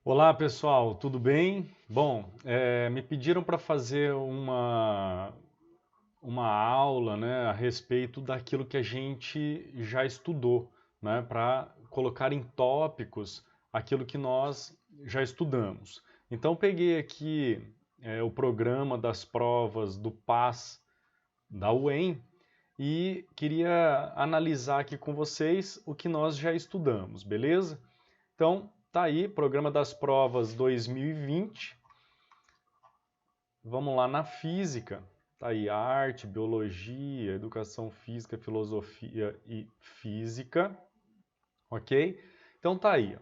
Olá pessoal, tudo bem? Bom, me pediram para fazer uma aula, né, a respeito daquilo que a gente já estudou, né, para colocar em tópicos aquilo que nós já estudamos. Então peguei aqui o programa das provas do PAS da UEM e queria analisar aqui com vocês o que nós já estudamos, beleza? Então, tá aí, Programa das Provas 2020. Vamos lá na física. Tá aí arte, biologia, educação física, filosofia e física, ok? Então tá aí.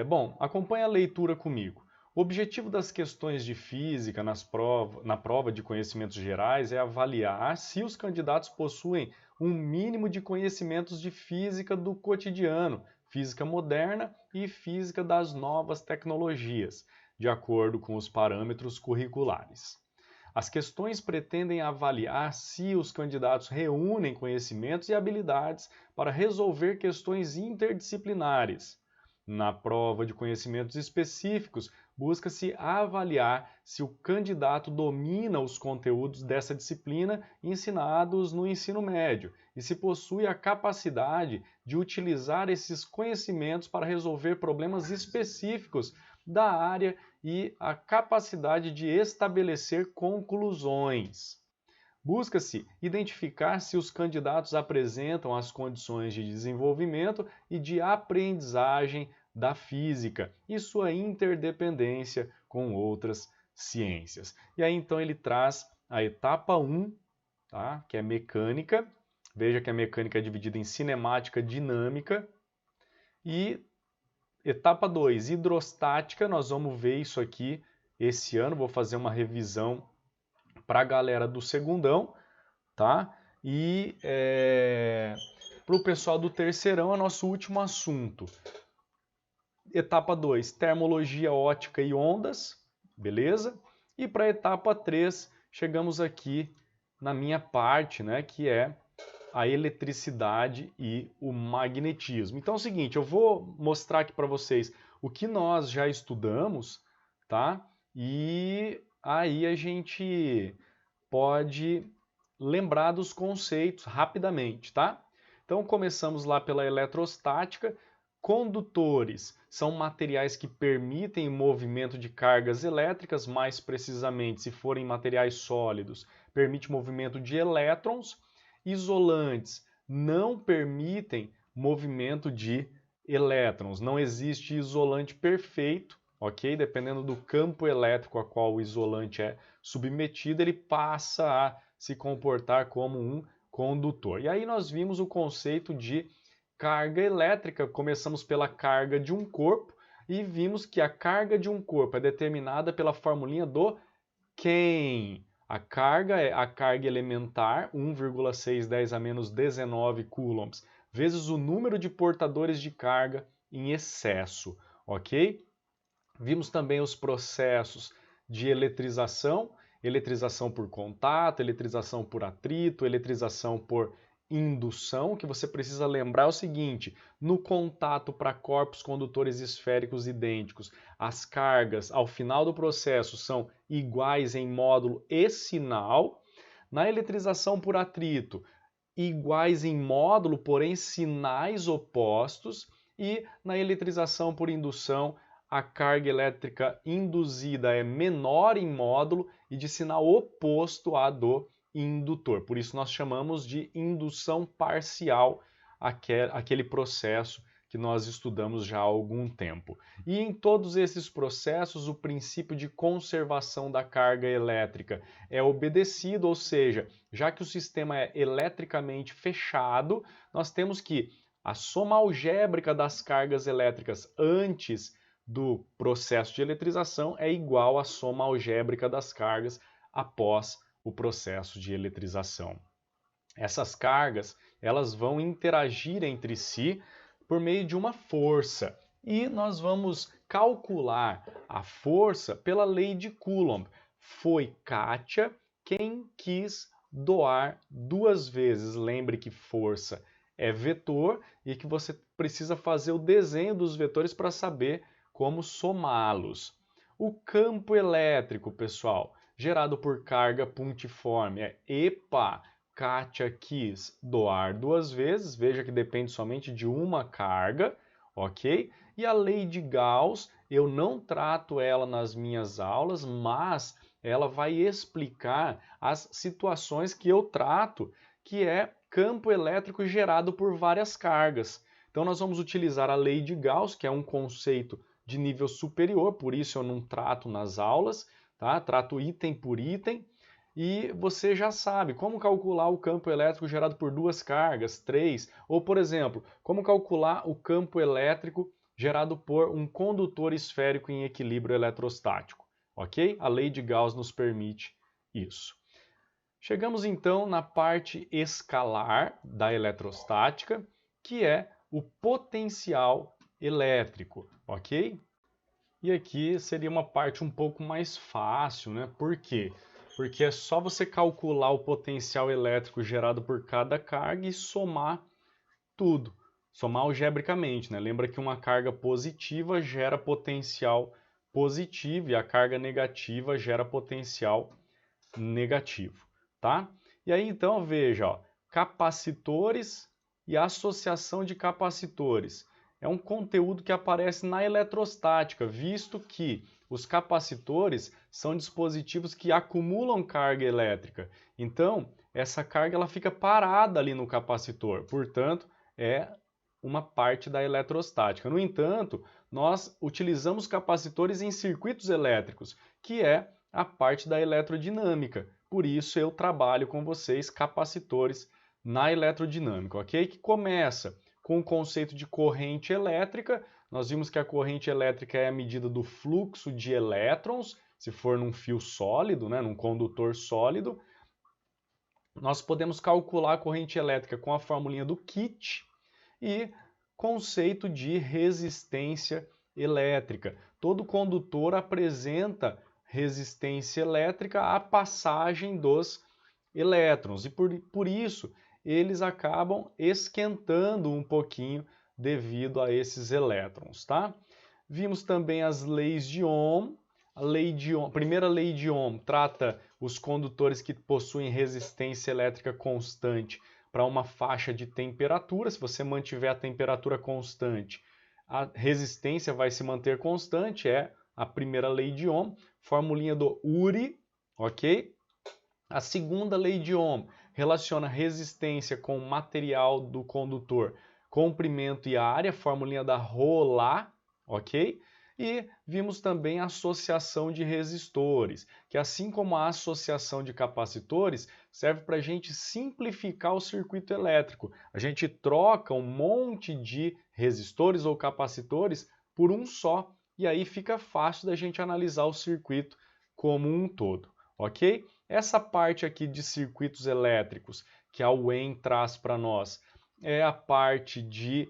Bom, acompanha a leitura comigo. O objetivo das questões de física na prova de conhecimentos gerais é avaliar se os candidatos possuem um mínimo de conhecimentos de física do cotidiano, física moderna e física das novas tecnologias, de acordo com os parâmetros curriculares. As questões pretendem avaliar se os candidatos reúnem conhecimentos e habilidades para resolver questões interdisciplinares. Na prova de conhecimentos específicos, busca-se avaliar se o candidato domina os conteúdos dessa disciplina ensinados no ensino médio e se possui a capacidade de utilizar esses conhecimentos para resolver problemas específicos da área e a capacidade de estabelecer conclusões. Busca-se identificar se os candidatos apresentam as condições de desenvolvimento e de aprendizagem da física e sua interdependência com outras ciências. E aí então ele traz a etapa 1, tá? Que é mecânica. Veja que a mecânica é dividida em cinemática, dinâmica e etapa 2, hidrostática. Nós vamos ver isso aqui esse ano, vou fazer uma revisão para a galera do segundão, tá? E para o pessoal do terceirão é nosso último assunto. Etapa 2, termologia ótica e ondas, beleza? E para a etapa 3, chegamos aqui na minha parte, né, que é a eletricidade e o magnetismo. Então é o seguinte, eu vou mostrar aqui para vocês o que nós já estudamos, tá? E aí a gente pode lembrar dos conceitos rapidamente, tá? Então começamos lá pela eletrostática. Condutores são materiais que permitem o movimento de cargas elétricas, mais precisamente, se forem materiais sólidos, permite o movimento de elétrons. Isolantes não permitem movimento de elétrons. Não existe isolante perfeito, ok? Dependendo do campo elétrico a qual o isolante é submetido, ele passa a se comportar como um condutor. E aí nós vimos o conceito de carga elétrica. Começamos pela carga de um corpo e vimos que a carga de um corpo é determinada pela formulinha do Kem. A carga é a carga elementar, 1,610 a menos 19 coulombs, vezes o número de portadores de carga em excesso, ok? Vimos também os processos de eletrização, eletrização por contato, eletrização por atrito, eletrização por indução. O que você precisa lembrar é o seguinte: no contato para corpos condutores esféricos idênticos, as cargas ao final do processo são iguais em módulo e sinal. Na eletrização por atrito, iguais em módulo, porém sinais opostos. E na eletrização por indução, a carga elétrica induzida é menor em módulo e de sinal oposto à do indutor. Por isso nós chamamos de indução parcial aquele processo que nós estudamos já há algum tempo. E em todos esses processos, o princípio de conservação da carga elétrica é obedecido, ou seja, já que o sistema é eletricamente fechado, nós temos que a soma algébrica das cargas elétricas antes do processo de eletrização é igual à soma algébrica das cargas após o processo de eletrização. Essas cargas, elas vão interagir entre si por meio de uma força. E nós vamos calcular a força pela lei de Coulomb. Foi Kátia quem quis doar duas vezes. Lembre que força é vetor e que você precisa fazer o desenho dos vetores para saber como somá-los. O campo elétrico, pessoal, gerado por carga pontiforme é epa, Kátia quis doar 2 vezes, veja que depende somente de uma carga, ok? E a lei de Gauss, eu não trato ela nas minhas aulas, mas ela vai explicar as situações que eu trato, que é campo elétrico gerado por várias cargas. Então nós vamos utilizar a lei de Gauss, que é um conceito de nível superior, por isso eu não trato nas aulas, tá? Trato item por item. E você já sabe como calcular o campo elétrico gerado por 2 cargas, 3, ou por exemplo, como calcular o campo elétrico gerado por um condutor esférico em equilíbrio eletrostático, ok? A lei de Gauss nos permite isso. Chegamos então na parte escalar da eletrostática, que é o potencial elétrico, ok? E aqui seria uma parte um pouco mais fácil, né? Por quê? Porque é só você calcular o potencial elétrico gerado por cada carga e somar tudo. Somar algebricamente, né? Lembra que uma carga positiva gera potencial positivo e a carga negativa gera potencial negativo, tá? E aí então veja, ó, capacitores e associação de capacitores. É um conteúdo que aparece na eletrostática, visto que os capacitores são dispositivos que acumulam carga elétrica. Então, essa carga ela fica parada ali no capacitor, portanto, é uma parte da eletrostática. No entanto, nós utilizamos capacitores em circuitos elétricos, que é a parte da eletrodinâmica. Por isso eu trabalho com vocês capacitores na eletrodinâmica, ok? Que começa com o conceito de corrente elétrica. Nós vimos que a corrente elétrica é a medida do fluxo de elétrons, se for num fio sólido, né, num condutor sólido. Nós podemos calcular a corrente elétrica com a formulinha do Kitt e conceito de resistência elétrica. Todo condutor apresenta resistência elétrica à passagem dos elétrons e por isso eles acabam esquentando um pouquinho devido a esses elétrons, tá? Vimos também as leis de Ohm. A primeira lei de Ohm trata os condutores que possuem resistência elétrica constante para uma faixa de temperatura. Se você mantiver a temperatura constante, a resistência vai se manter constante, é a primeira lei de Ohm, formulinha do Uri, ok? A segunda lei de Ohm relaciona resistência com o material do condutor, comprimento e área, formulinha da Rho-Lá, ok? E vimos também a associação de resistores, que assim como a associação de capacitores, serve para a gente simplificar o circuito elétrico. A gente troca um monte de resistores ou capacitores por um só, e aí fica fácil da gente analisar o circuito como um todo, ok? Essa parte aqui de circuitos elétricos que a UEM traz para nós é a parte de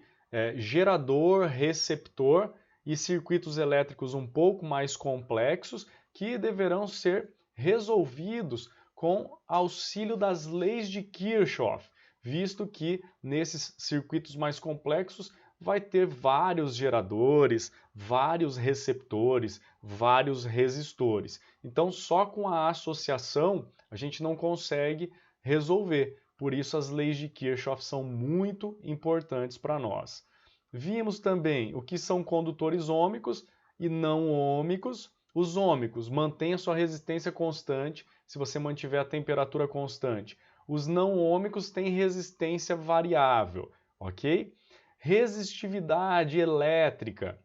gerador, receptor e circuitos elétricos um pouco mais complexos que deverão ser resolvidos com auxílio das leis de Kirchhoff, visto que nesses circuitos mais complexos vai ter vários geradores, vários receptores, vários resistores. Então, só com a associação a gente não consegue resolver. Por isso, as leis de Kirchhoff são muito importantes para nós. Vimos também o que são condutores ômicos e não ômicos. Os ômicos mantêm a sua resistência constante se você mantiver a temperatura constante. Os não ômicos têm resistência variável, ok? Resistividade elétrica,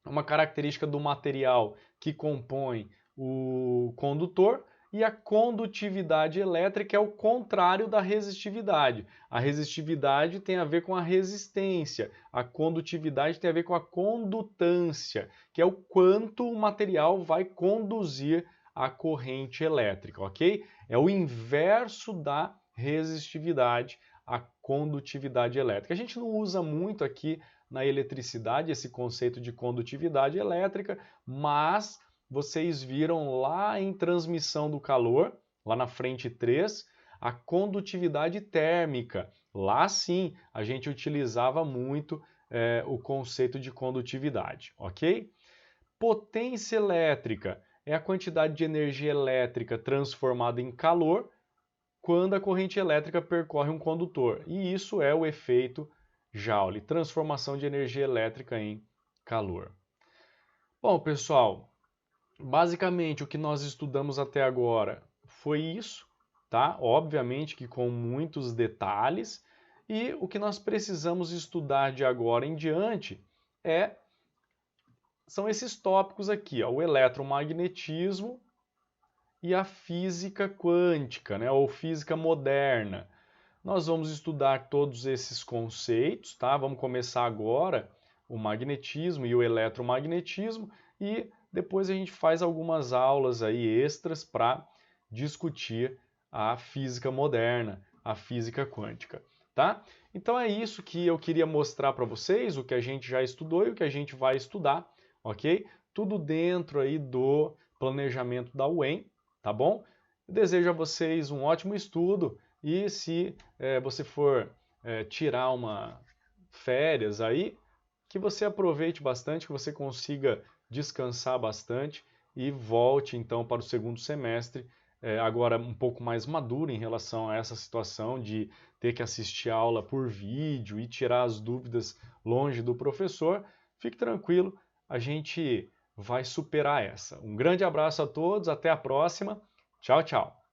uma característica do material que compõe o condutor, e a condutividade elétrica é o contrário da resistividade. A resistividade tem a ver com a resistência, a condutividade tem a ver com a condutância, que é o quanto o material vai conduzir a corrente elétrica, ok? É o inverso da resistividade, a condutividade elétrica. A gente não usa muito aqui na eletricidade esse conceito de condutividade elétrica, mas vocês viram lá em transmissão do calor, lá na frente 3, a condutividade térmica. Lá sim a gente utilizava muito o conceito de condutividade, ok? Potência elétrica é a quantidade de energia elétrica transformada em calor quando a corrente elétrica percorre um condutor. E isso é o efeito Joule, transformação de energia elétrica em calor. Bom, pessoal, basicamente o que nós estudamos até agora foi isso, tá? Obviamente que com muitos detalhes. E o que nós precisamos estudar de agora em diante são esses tópicos aqui, ó, o eletromagnetismo e a física quântica, né, ou física moderna. Nós vamos estudar todos esses conceitos, tá? Vamos começar agora o magnetismo e o eletromagnetismo e depois a gente faz algumas aulas aí extras para discutir a física moderna, a física quântica, tá? Então é isso que eu queria mostrar para vocês, o que a gente já estudou e o que a gente vai estudar, ok? Tudo dentro aí do planejamento da UEM, tá bom? Eu desejo a vocês um ótimo estudo e se você for tirar uma férias aí, que você aproveite bastante, que você consiga descansar bastante e volte então para o segundo semestre, agora um pouco mais maduro em relação a essa situação de ter que assistir a aula por vídeo e tirar as dúvidas longe do professor. Fique tranquilo, a gente vai superar essa. Um grande abraço a todos, até a próxima. Tchau, tchau.